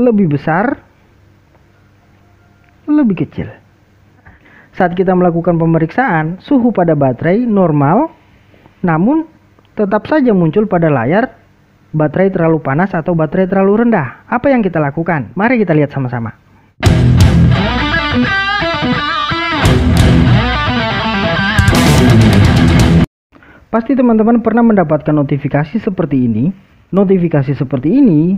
lebih besar, lebih kecil. Saat kita melakukan pemeriksaan, suhu pada baterai normal, namun tetap saja muncul pada layar baterai terlalu panas atau baterai terlalu rendah. Apa yang kita lakukan? Mari kita lihat sama-sama. Pasti teman-teman pernah mendapatkan notifikasi seperti ini. Notifikasi seperti ini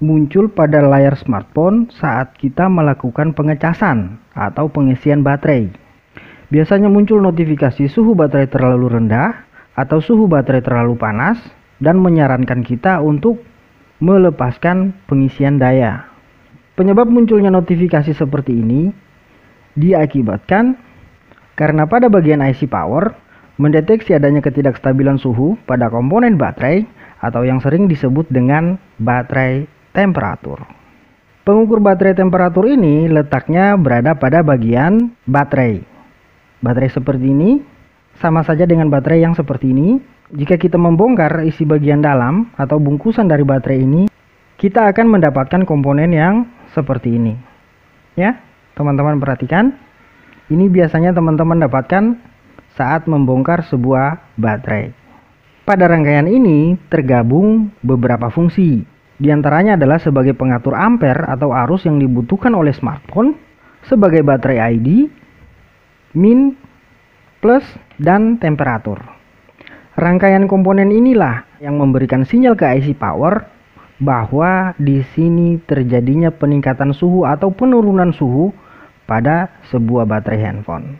muncul pada layar smartphone saat kita melakukan pengecasan atau pengisian baterai. Biasanya muncul notifikasi suhu baterai terlalu rendah atau suhu baterai terlalu panas dan menyarankan kita untuk melepaskan pengisian daya. Penyebab munculnya notifikasi seperti ini diakibatkan karena pada bagian IC power mendeteksi adanya ketidakstabilan suhu pada komponen baterai atau yang sering disebut dengan baterai temperatur. Pengukur baterai temperatur ini letaknya berada pada bagian baterai. Baterai seperti ini sama saja dengan baterai yang seperti ini. Jika kita membongkar isi bagian dalam atau bungkusan dari baterai ini, kita akan mendapatkan komponen yang seperti ini. Ya, teman-teman perhatikan. Ini biasanya teman-teman dapatkan saat membongkar sebuah baterai. Pada rangkaian ini tergabung beberapa fungsi. Di antaranya adalah sebagai pengatur ampere atau arus yang dibutuhkan oleh smartphone, sebagai baterai ID, min, plus, dan temperatur. Rangkaian komponen inilah yang memberikan sinyal ke IC power bahwa di sini terjadinya peningkatan suhu atau penurunan suhu pada sebuah baterai handphone.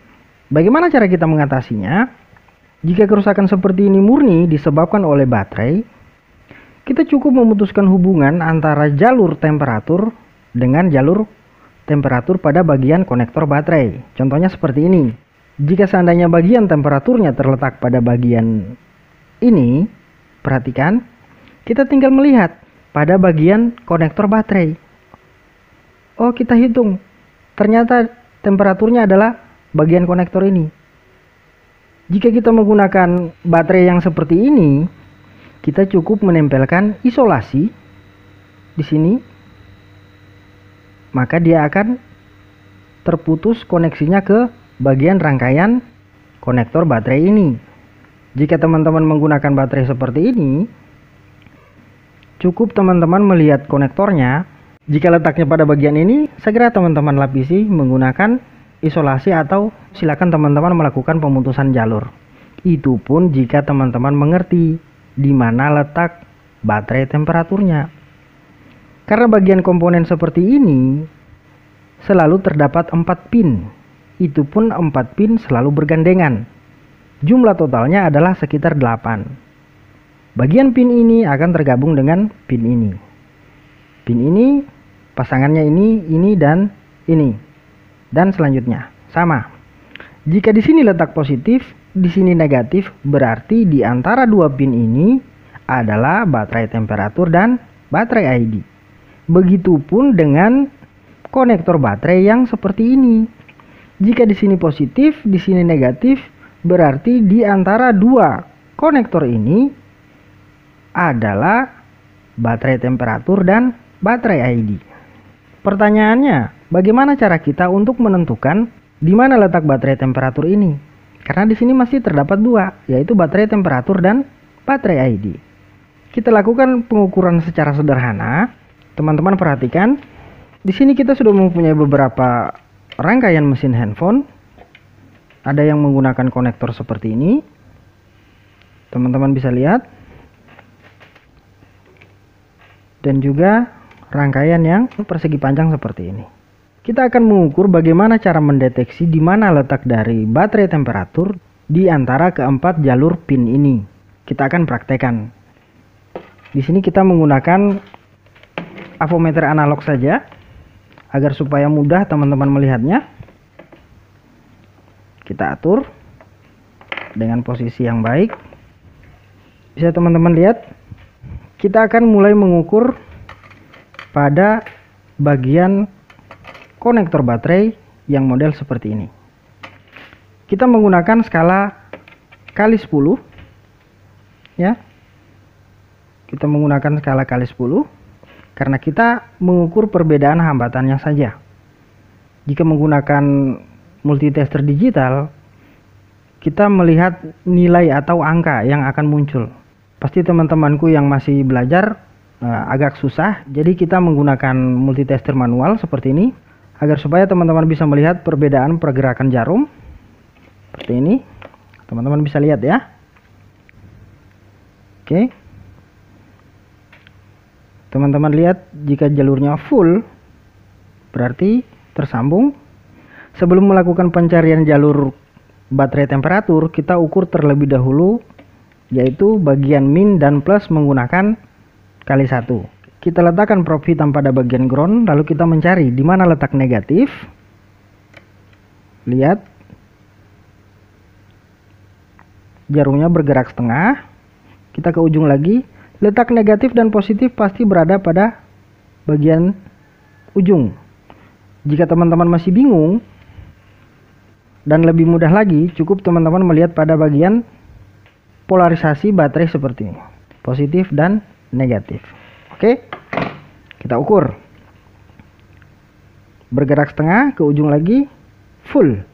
Bagaimana cara kita mengatasinya? Jika kerusakan seperti ini murni disebabkan oleh baterai, kita cukup memutuskan hubungan antara jalur temperatur dengan jalur temperatur pada bagian konektor baterai. Contohnya seperti ini. Jika seandainya bagian temperaturnya terletak pada bagian ini, perhatikan, kita tinggal melihat pada bagian konektor baterai. Oh, kita hitung. Ternyata temperaturnya adalah bagian konektor ini. Jika kita menggunakan baterai yang seperti ini, kita cukup menempelkan isolasi di sini, maka dia akan terputus koneksinya ke bagian rangkaian konektor baterai ini. Jika teman-teman menggunakan baterai seperti ini, cukup teman-teman melihat konektornya. Jika letaknya pada bagian ini, segera teman-teman lapisi menggunakan isolasi atau silakan teman-teman melakukan pemutusan jalur. Itu pun jika teman-teman mengerti di mana letak baterai temperaturnya. Karena bagian komponen seperti ini selalu terdapat 4 pin. Itu pun 4 pin selalu bergandengan. Jumlah totalnya adalah sekitar 8. Bagian pin ini akan tergabung dengan pin ini. Pin ini pasangannya ini dan ini. Dan selanjutnya sama. Jika di sini letak positif, di sini negatif, berarti di antara dua pin ini adalah baterai temperatur dan baterai ID. Begitupun dengan konektor baterai yang seperti ini. Jika di sini positif, di sini negatif, berarti di antara dua konektor ini adalah baterai temperatur dan baterai ID. Pertanyaannya, bagaimana cara kita untuk menentukan di mana letak baterai temperatur ini? Karena di sini masih terdapat dua, yaitu baterai temperatur dan baterai ID. Kita lakukan pengukuran secara sederhana. Teman-teman perhatikan, di sini kita sudah mempunyai beberapa rangkaian mesin handphone. Ada yang menggunakan konektor seperti ini. Teman-teman bisa lihat. Dan juga rangkaian yang persegi panjang seperti ini. Kita akan mengukur bagaimana cara mendeteksi di mana letak dari baterai temperatur di antara keempat jalur pin ini. Kita akan praktekkan. Di sini kita menggunakan avometer analog saja agar supaya mudah teman-teman melihatnya. Kita atur dengan posisi yang baik. Bisa teman-teman lihat, kita akan mulai mengukur pada bagian konektor baterai yang model seperti ini. Kita menggunakan skala kali 10 ya. Kita menggunakan skala kali 10. karena kita mengukur perbedaan hambatannya saja. Jika menggunakan multitester digital, kita melihat nilai atau angka yang akan muncul. Pasti teman-temanku yang masih belajar agak susah, jadi kita menggunakan multitester manual seperti ini agar supaya teman-teman bisa melihat perbedaan pergerakan jarum seperti ini. Teman-teman bisa lihat ya. Oke, teman-teman lihat jika jalurnya full berarti tersambung. Sebelum melakukan pencarian jalur baterai temperatur, kita ukur terlebih dahulu, yaitu bagian min dan plus menggunakan kali 1. Kita letakkan probe hitam pada bagian ground, lalu kita mencari di mana letak negatif. Lihat, jarumnya bergerak setengah. Kita ke ujung lagi, letak negatif dan positif pasti berada pada bagian ujung. Jika teman-teman masih bingung dan lebih mudah lagi, cukup teman-teman melihat pada bagian polarisasi baterai seperti ini, positif dan negatif. Oke, kita ukur. Bergerak setengah, ke ujung lagi full,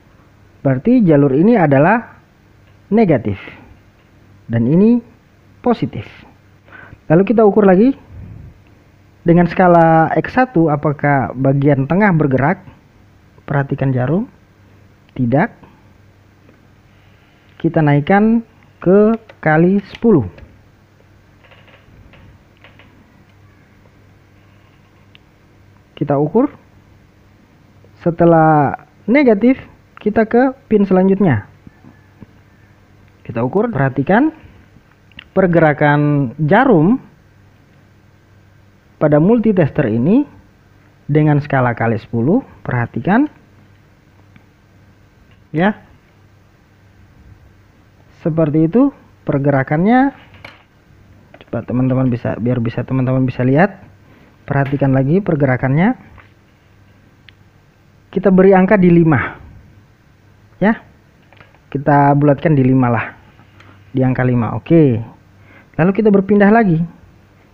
berarti jalur ini adalah negatif dan ini positif. Lalu kita ukur lagi dengan skala X1, apakah bagian tengah bergerak? Perhatikan jarum. Tidak. Kita naikkan ke kali 10. Kita ukur. Setelah negatif, kita ke pin selanjutnya. Kita ukur, perhatikan pergerakan jarum pada multitester ini dengan skala kali 10. Perhatikan ya, seperti itu pergerakannya. Coba teman-teman bisa teman-teman bisa lihat. Perhatikan lagi pergerakannya. Kita beri angka di 5 ya, kita bulatkan di 5 lah, di angka 5. Oke, lalu kita berpindah lagi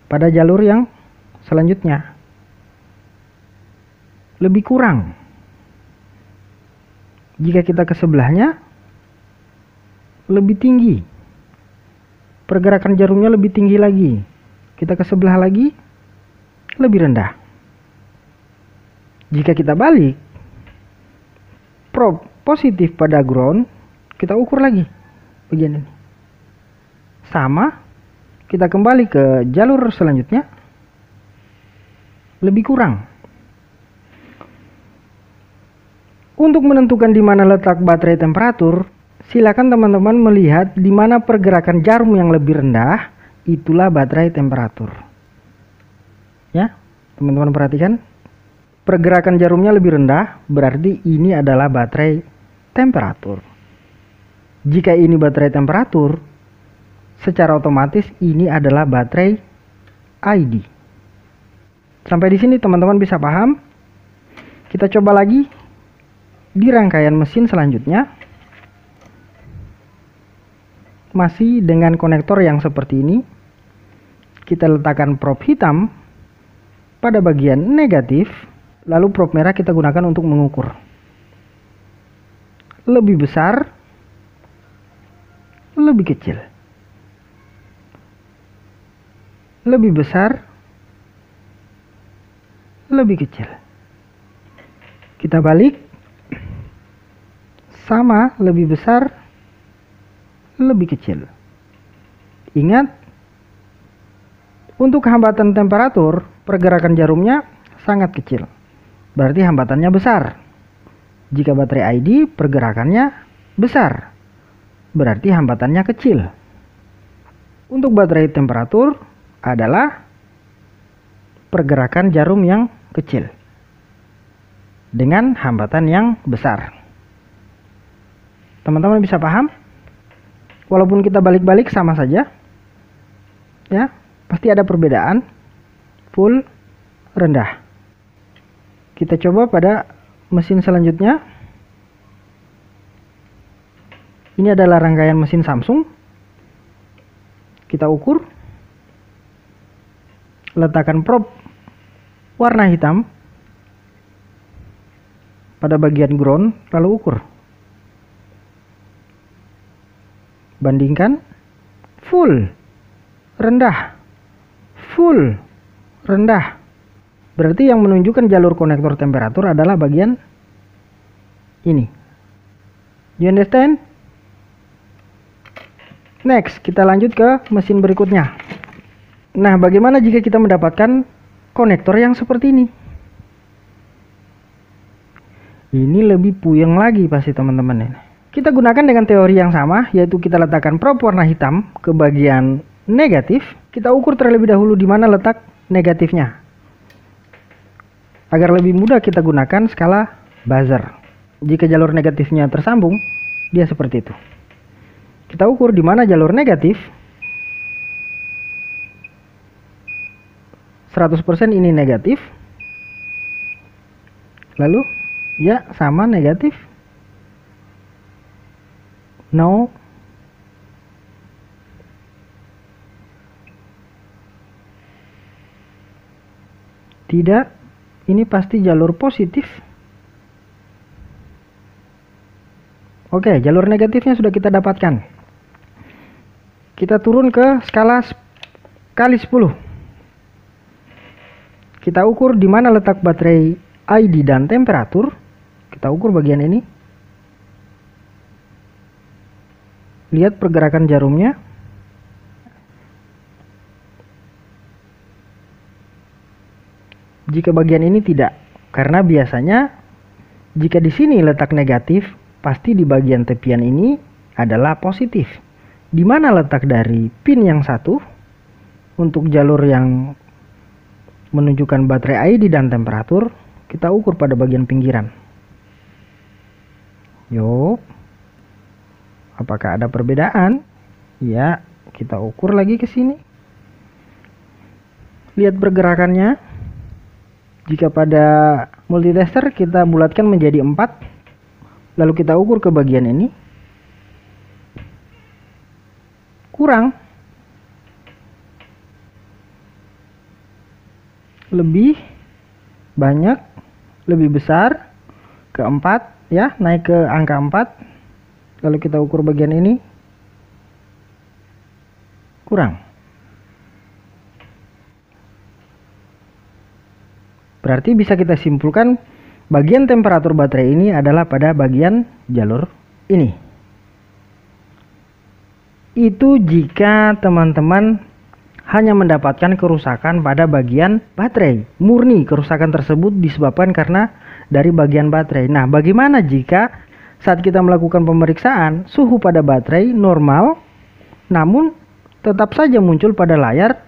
pada jalur yang selanjutnya. Lebih kurang. Jika kita ke sebelahnya, lebih tinggi. Pergerakan jarumnya lebih tinggi lagi. Kita ke sebelah lagi, lebih rendah. Jika kita balik, probe positif pada ground, kita ukur lagi bagian ini. Sama, kita kembali ke jalur selanjutnya, lebih kurang. Untuk menentukan di mana letak baterai temperatur, silakan teman-teman melihat di mana pergerakan jarum yang lebih rendah, itulah baterai temperatur. Ya, teman-teman perhatikan. Pergerakan jarumnya lebih rendah, berarti ini adalah baterai temperatur. Jika ini baterai temperatur, secara otomatis ini adalah baterai ID. Sampai di sini teman-teman bisa paham? Kita coba lagi di rangkaian mesin selanjutnya. Masih dengan konektor yang seperti ini. Kita letakkan probe hitam pada bagian negatif, lalu probe merah kita gunakan untuk mengukur. Lebih besar, lebih kecil. Lebih besar, lebih kecil. Kita balik. Sama, lebih besar, lebih kecil. Ingat, untuk hambatan temperatur, pergerakan jarumnya sangat kecil. Berarti hambatannya besar. Jika baterai ID, pergerakannya besar. Berarti hambatannya kecil. Untuk baterai temperatur adalah pergerakan jarum yang kecil dengan hambatan yang besar. Teman-teman bisa paham? Walaupun kita balik-balik sama saja. Ya, pasti ada perbedaan. Full, rendah. Kita coba pada mesin selanjutnya. Ini adalah rangkaian mesin Samsung. Kita ukur. Letakkan probe warna hitam pada bagian ground, lalu ukur. Bandingkan full, rendah, full, rendah. Berarti yang menunjukkan jalur konektor temperatur adalah bagian ini. You understand? Next, kita lanjut ke mesin berikutnya. Nah, bagaimana jika kita mendapatkan konektor yang seperti ini? Ini lebih puyeng lagi pasti teman-teman ini. Kita gunakan dengan teori yang sama, yaitu kita letakkan probe warna hitam ke bagian negatif. Kita ukur terlebih dahulu di mana letak negatifnya. Agar lebih mudah kita gunakan skala buzzer. Jika jalur negatifnya tersambung, dia seperti itu. Kita ukur di mana jalur negatif. 100% ini negatif. Lalu, ya sama negatif. No. Tidak. Ini pasti jalur positif. Oke, jalur negatifnya sudah kita dapatkan. Kita turun ke skala kali 10. Kita ukur di mana letak baterai ID dan temperatur. Kita ukur bagian ini. Lihat pergerakan jarumnya. Jika bagian ini tidak, karena biasanya jika di sini letak negatif, pasti di bagian tepian ini adalah positif. Di mana letak dari pin yang satu untuk jalur yang menunjukkan baterai ID dan temperatur, kita ukur pada bagian pinggiran. Yuk, apakah ada perbedaan? Ya, kita ukur lagi ke sini. Lihat pergerakannya. Jika pada multitester kita bulatkan menjadi 4, lalu kita ukur ke bagian ini, kurang, lebih banyak, lebih besar, ke 4 ya, naik ke angka 4, lalu kita ukur bagian ini, kurang. Berarti bisa kita simpulkan bagian temperatur baterai ini adalah pada bagian jalur ini. Itu jika teman-teman hanya mendapatkan kerusakan pada bagian baterai. Murni kerusakan tersebut disebabkan karena dari bagian baterai. Nah, bagaimana jika saat kita melakukan pemeriksaan suhu pada baterai normal, namun tetap saja muncul pada layar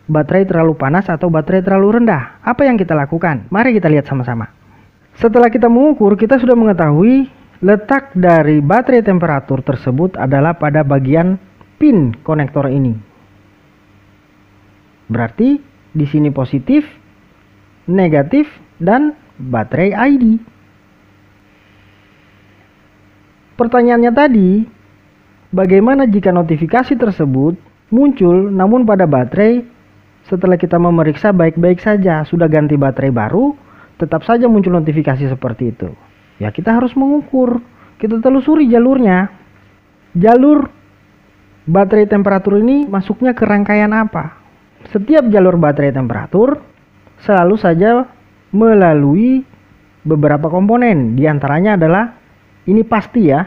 baterai terlalu panas atau baterai terlalu rendah? Apa yang kita lakukan? Mari kita lihat sama-sama. Setelah kita mengukur, kita sudah mengetahui letak dari baterai temperatur tersebut adalah pada bagian pin konektor ini. Berarti di sini positif, negatif, dan baterai ID. Pertanyaannya tadi, bagaimana jika notifikasi tersebut muncul namun pada baterai setelah kita memeriksa baik-baik saja, sudah ganti baterai baru, tetap saja muncul notifikasi seperti itu? Ya, kita harus mengukur, kita telusuri jalurnya. Jalur baterai temperatur ini masuknya ke rangkaian apa? Setiap jalur baterai temperatur selalu saja melalui beberapa komponen. Di antaranya adalah, ini pasti ya,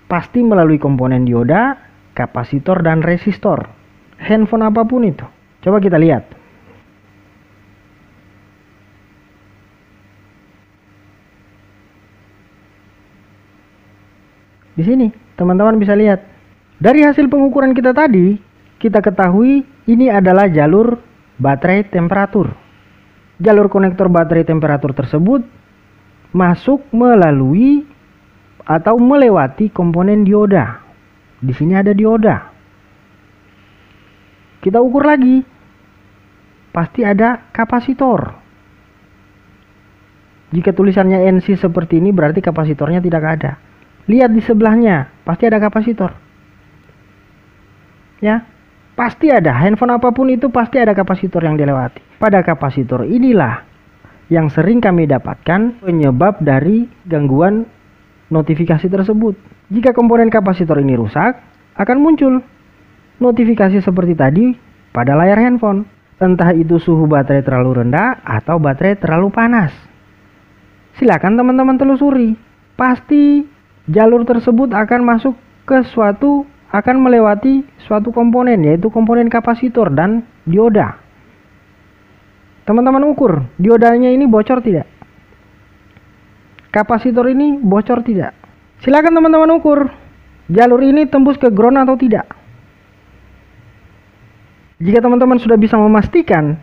pasti melalui komponen dioda, kapasitor, dan resistor. Handphone apapun itu. Coba kita lihat. Di sini, teman-teman bisa lihat. Dari hasil pengukuran kita tadi, kita ketahui ini adalah jalur baterai temperatur. Jalur konektor baterai temperatur tersebut masuk melalui atau melewati komponen dioda. Di sini ada dioda. Kita ukur lagi, pasti ada kapasitor. Jika tulisannya NC seperti ini, berarti kapasitornya tidak ada. Lihat di sebelahnya, pasti ada kapasitor. Ya, pasti ada. Handphone apapun itu pasti ada kapasitor yang dilewati. Pada kapasitor inilah yang sering kami dapatkan penyebab dari gangguan notifikasi tersebut. Jika komponen kapasitor ini rusak, akan muncul notifikasi seperti tadi pada layar handphone. Entah itu suhu baterai terlalu rendah atau baterai terlalu panas. Silakan teman-teman telusuri. Pasti jalur tersebut akan masuk ke akan melewati suatu komponen, yaitu komponen kapasitor dan dioda. Teman-teman ukur, diodanya ini bocor tidak? Kapasitor ini bocor tidak? Silakan teman-teman ukur, jalur ini tembus ke ground atau tidak? Jika teman-teman sudah bisa memastikan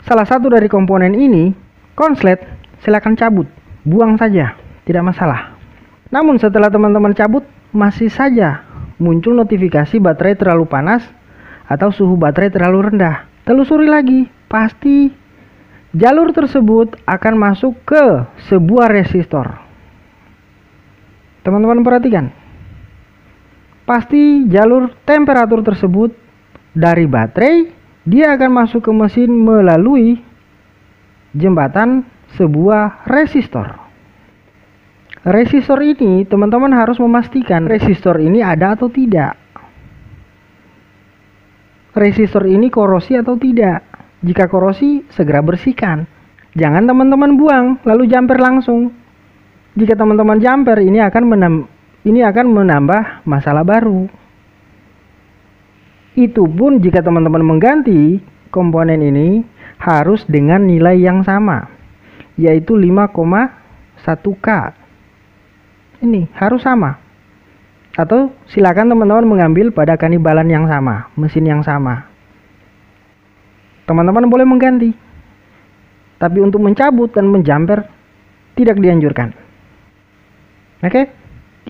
salah satu dari komponen ini konslet, silakan cabut, buang saja, tidak masalah. Namun setelah teman-teman cabut, masih saja muncul notifikasi baterai terlalu panas atau suhu baterai terlalu rendah. Telusuri lagi, pasti jalur tersebut akan masuk ke sebuah resistor. Teman-teman perhatikan, pasti jalur temperatur tersebut dari baterai, dia akan masuk ke mesin melalui jembatan sebuah resistor. Resistor ini teman-teman harus memastikan resistor ini ada atau tidak. Resistor ini korosi atau tidak. Jika korosi, segera bersihkan. Jangan teman-teman buang lalu jumper langsung. Jika teman-teman jumper, ini akan menambah masalah baru. Itu pun jika teman-teman mengganti komponen ini harus dengan nilai yang sama, yaitu 5,1K. Ini harus sama. Atau silakan teman-teman mengambil pada kanibalan yang sama, mesin yang sama. Teman-teman boleh mengganti. Tapi untuk mencabut dan menjumper tidak dianjurkan. Oke?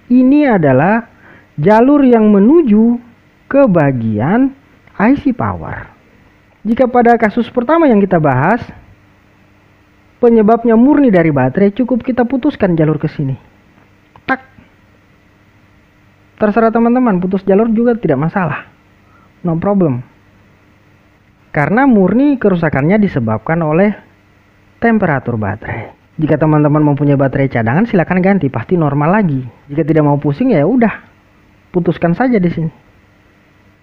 Ini adalah jalur yang menuju ke bagian IC power. Jika pada kasus pertama yang kita bahas, penyebabnya murni dari baterai, cukup kita putuskan jalur ke sini. Tak. Terserah teman-teman, putus jalur juga tidak masalah. No problem. Karena murni kerusakannya disebabkan oleh temperatur baterai. Jika teman-teman mempunyai baterai cadangan, silakan ganti, pasti normal lagi. Jika tidak mau pusing, ya udah, putuskan saja di sini.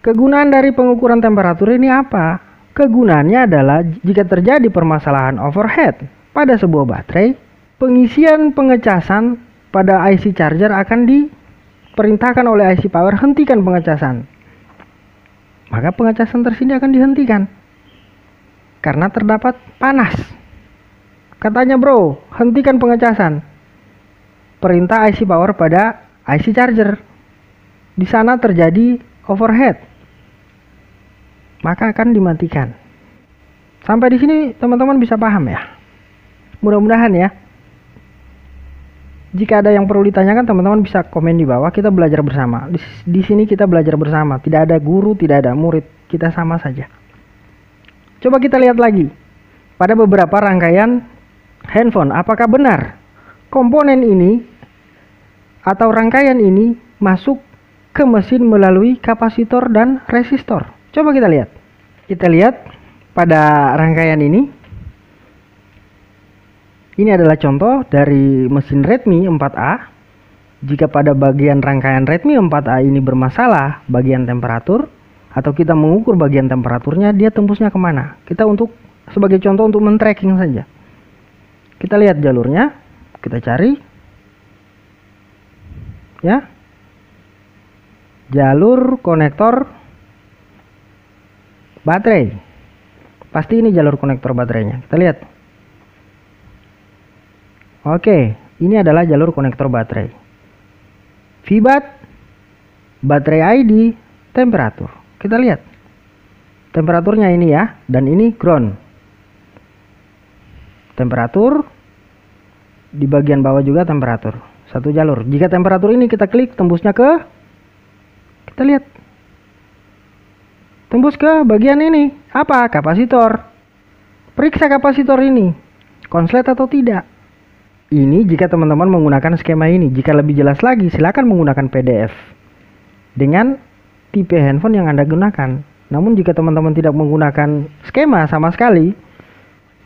Kegunaan dari pengukuran temperatur ini apa? Kegunaannya adalah jika terjadi permasalahan overhead pada sebuah baterai, pengisian pengecasan pada IC charger akan diperintahkan oleh IC power, hentikan pengecasan. Maka pengecasan tersini akan dihentikan karena terdapat panas. Katanya bro, hentikan pengecasan. Perintah IC power pada IC charger. Di sana terjadi overhead, maka akan dimatikan. Sampai di sini teman-teman bisa paham ya? Mudah-mudahan ya. Jika ada yang perlu ditanyakan, teman-teman bisa komen di bawah. Kita belajar bersama. Di sini kita belajar bersama. Tidak ada guru, tidak ada murid. Kita sama saja. Coba kita lihat lagi. Pada beberapa rangkaian handphone, apakah benar komponen ini atau rangkaian ini masuk ke mesin melalui kapasitor dan resistor? Coba kita lihat. Kita lihat pada rangkaian ini. Ini adalah contoh dari mesin Redmi 4A. Jika pada bagian rangkaian Redmi 4A ini bermasalah bagian temperatur, atau kita mengukur bagian temperaturnya, dia tembusnya kemana? Kita sebagai contoh untuk men-tracking saja. Kita lihat jalurnya, kita cari. Ya. Jalur konektor baterai. Pasti ini jalur konektor baterainya. Kita lihat. Oke, ini adalah jalur konektor baterai. VBAT, baterai ID, temperatur. Kita lihat. Temperaturnya ini ya, dan ini ground. Temperatur, di bagian bawah juga temperatur. Satu jalur. Jika temperatur ini kita klik, tembusnya ke, kita lihat. Tembus ke bagian ini. Apa? Kapasitor. Periksa kapasitor ini. Konslet atau tidak. Ini jika teman-teman menggunakan skema ini. Jika lebih jelas lagi, silakan menggunakan PDF dengan tipe handphone yang Anda gunakan. Namun jika teman-teman tidak menggunakan skema sama sekali,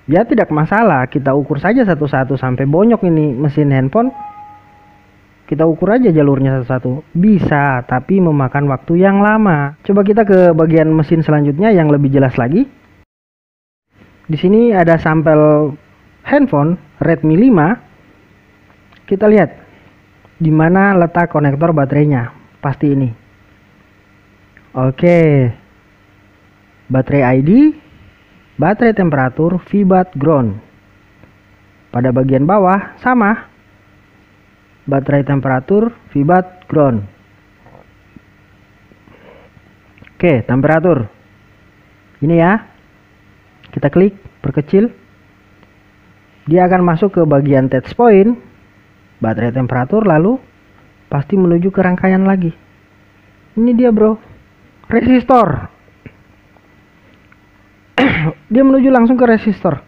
Ya tidak masalah, kita ukur saja satu-satu sampai bonyok ini mesin handphone. Kita ukur aja jalurnya satu-satu. Bisa, tapi memakan waktu yang lama. Coba kita ke bagian mesin selanjutnya yang lebih jelas lagi. Di sini ada sampel handphone Redmi 5. Kita lihat di mana letak konektor baterainya. Pasti ini. Oke. Baterai ID, baterai temperatur, VBAT, ground. Pada bagian bawah sama. Baterai temperatur, VBAT, ground. Oke, temperatur. Ini ya. Kita klik, perkecil. Dia akan masuk ke bagian touch point. Baterai temperatur, lalu pasti menuju ke rangkaian lagi. Ini dia bro. Resistor. Dia menuju langsung ke resistor.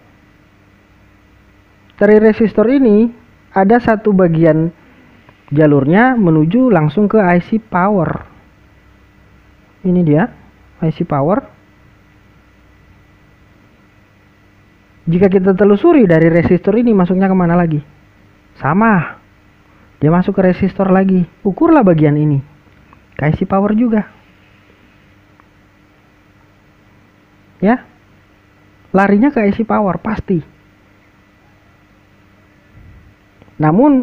Dari resistor ini ada satu bagian jalurnya menuju langsung ke IC power. Ini dia IC power. Jika kita telusuri dari resistor ini masuknya kemana lagi? Sama. Dia masuk ke resistor lagi. Ukurlah bagian ini. Ke IC power juga. Ya. Larinya ke IC power pasti. Namun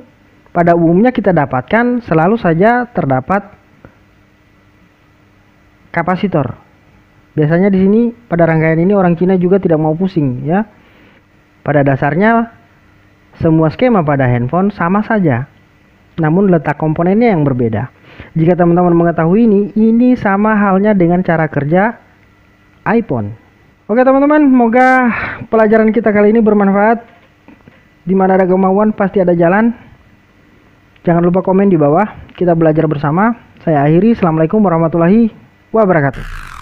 pada umumnya kita dapatkan selalu saja terdapat kapasitor. Biasanya di sini pada rangkaian ini orang Cina juga tidak mau pusing ya. Pada dasarnya semua skema pada handphone sama saja. Namun letak komponennya yang berbeda. Jika teman-teman mengetahui ini sama halnya dengan cara kerja iPhone. Oke teman-teman, semoga pelajaran kita kali ini bermanfaat. Dimana ada kemauan pasti ada jalan. Jangan lupa komen di bawah. Kita belajar bersama. Saya akhiri. Assalamualaikum warahmatullahi wabarakatuh.